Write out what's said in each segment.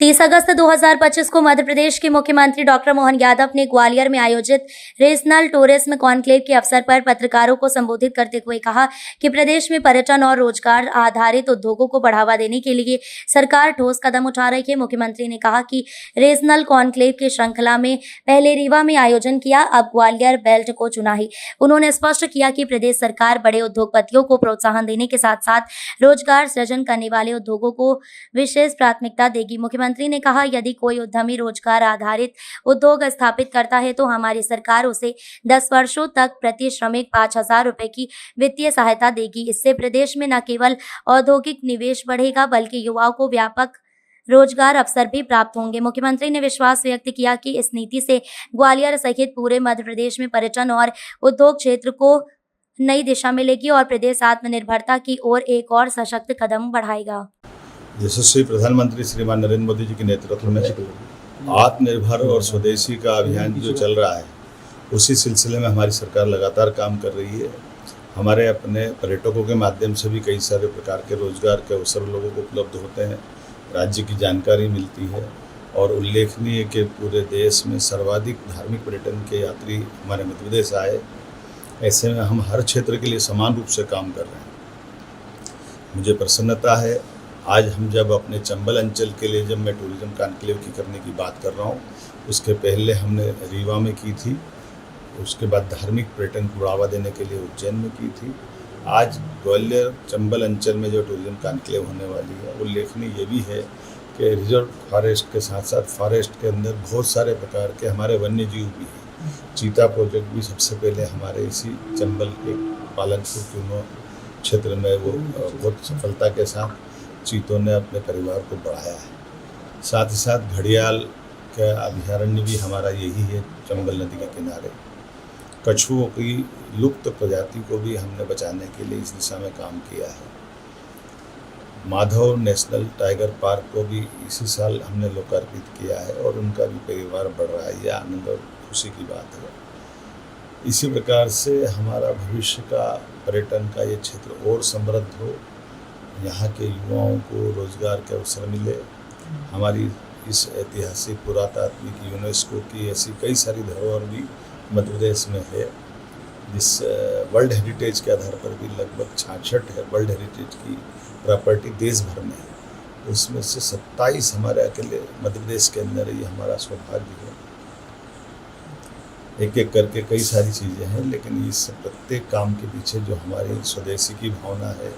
30 अगस्त 2025 को मध्य प्रदेश के मुख्यमंत्री डॉक्टर मोहन यादव ने ग्वालियर में आयोजित रीजनल टूरिज्म कॉन्क्लेव के अवसर पर पत्रकारों को संबोधित करते हुए कहा कि प्रदेश में पर्यटन और रोजगार आधारित उद्योगों को बढ़ावा देने के लिए सरकार ठोस कदम उठा रही है। मुख्यमंत्री ने कहा कि रीजनल कॉन्क्लेव की श्रृंखला में पहले रीवा में आयोजन किया, अब ग्वालियर बेल्ट को चुना है। उन्होंने स्पष्ट किया कि प्रदेश सरकार बड़े उद्योगपतियों को प्रोत्साहन देने के साथ साथ रोजगार सृजन करने वाले उद्योगों को विशेष प्राथमिकता देगी। मुख्यमंत्री ने कहा, यदि कोई उद्यमी रोजगार आधारित उद्योग स्थापित करता है तो हमारी सरकार उसे 10 वर्षों तक प्रति श्रमिक 5,000 रुपए की वित्तीय सहायता देगी। इससे प्रदेश में न केवल औद्योगिक निवेश बढ़ेगा बल्कि युवाओं को व्यापक रोजगार अवसर भी प्राप्त होंगे। मुख्यमंत्री ने विश्वास व्यक्त किया कि इस नीति से ग्वालियर सहित पूरे मध्य प्रदेश में पर्यटन और उद्योग क्षेत्र को नई दिशा मिलेगी और प्रदेश आत्मनिर्भरता की ओर एक और सशक्त कदम बढ़ाएगा। यशस्वी प्रधानमंत्री श्रीमान नरेंद्र मोदी जी के नेतृत्व में आत्मनिर्भर और स्वदेशी का अभियान जो चल रहा है, उसी सिलसिले में हमारी सरकार लगातार काम कर रही है। हमारे अपने पर्यटकों के माध्यम से भी कई सारे प्रकार के रोजगार के अवसर लोगों को उपलब्ध होते हैं, राज्य की जानकारी मिलती है और उल्लेखनीय कि पूरे देश में सर्वाधिक धार्मिक पर्यटन के यात्री हमारे मध्य प्रदेश आए। ऐसे में हम हर क्षेत्र के लिए समान रूप से काम कर रहे हैं। मुझे प्रसन्नता है, आज हम जब अपने चंबल अंचल के लिए जब मैं टूरिज्म कॉन्क्लेव की करने की बात कर रहा हूँ, उसके पहले हमने रीवा में की थी, उसके बाद धार्मिक पर्यटन को बढ़ावा देने के लिए उज्जैन में की थी। आज ग्वालियर चंबल अंचल में जो टूरिज्म कॉन्क्लेव होने वाली है, उल्लेखनीय ये भी है कि रिजर्व फॉरेस्ट के साथ साथ फॉरेस्ट के अंदर बहुत सारे प्रकार के हमारे वन्य जीव भी हैं। चीता प्रोजेक्ट भी सबसे पहले हमारे इसी चंबल के पालनपुर चुनो क्षेत्र में वो बहुत सफलता के साथ चीतों ने अपने परिवार को बढ़ाया है। साथ ही साथ घड़ियाल का अभयारण्य भी हमारा यही है, चंबल नदी के किनारे। कछुओं की लुप्त प्रजाति को भी हमने बचाने के लिए इस दिशा में काम किया है। माधव नेशनल टाइगर पार्क को भी इसी साल हमने लोकार्पित किया है और उनका भी परिवार बढ़ रहा है। यह आनंद और खुशी की बात है। इसी प्रकार से हमारा भविष्य का पर्यटन का ये क्षेत्र और समृद्ध हो, यहाँ के युवाओं को रोजगार के अवसर मिले। हमारी इस ऐतिहासिक पुरातात्विक यूनेस्को की ऐसी कई सारी धरोहर भी मध्य प्रदेश में है, जिस वर्ल्ड हेरिटेज के आधार पर भी लगभग 66 है वर्ल्ड हेरिटेज की प्रॉपर्टी देश भर में है। उसमें से 27 हमारे अकेले मध्य प्रदेश के अंदर ही हमारा सौभाग्य है। एक एक करके कई सारी चीज़ें हैं, लेकिन इस प्रत्येक काम के पीछे जो हमारी स्वदेशी की भावना है,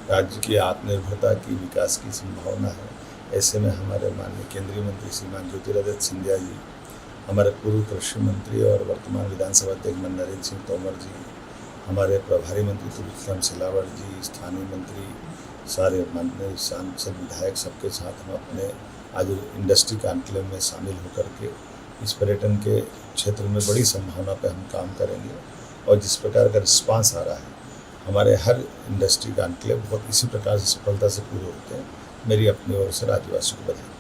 राज्य की आत्मनिर्भरता की विकास की संभावना है। ऐसे में हमारे माननीय केंद्रीय मंत्री श्रीमान ज्योतिरादित्य सिंधिया जी, हमारे पूर्व कृषि मंत्री और वर्तमान विधानसभा अध्यक्ष नरेंद्र सिंह तोमर जी, हमारे प्रभारी मंत्री तुलसीराम सिलावट जी, स्थानीय मंत्री, सारे माननीय सांसद विधायक, सबके साथ हम अपने आज इंडस्ट्री कॉन्क्लेव में शामिल होकर के इस पर्यटन के क्षेत्र में बड़ी संभावना पर हम काम करेंगे। और जिस प्रकार का रिस्पांस आ रहा है, हमारे हर इंडस्ट्री कॉन्क्लेव बहुत इसी प्रकार से सफलता से पूरे होते हैं। मेरी अपनी ओर से राज्यवासियों को बधाई।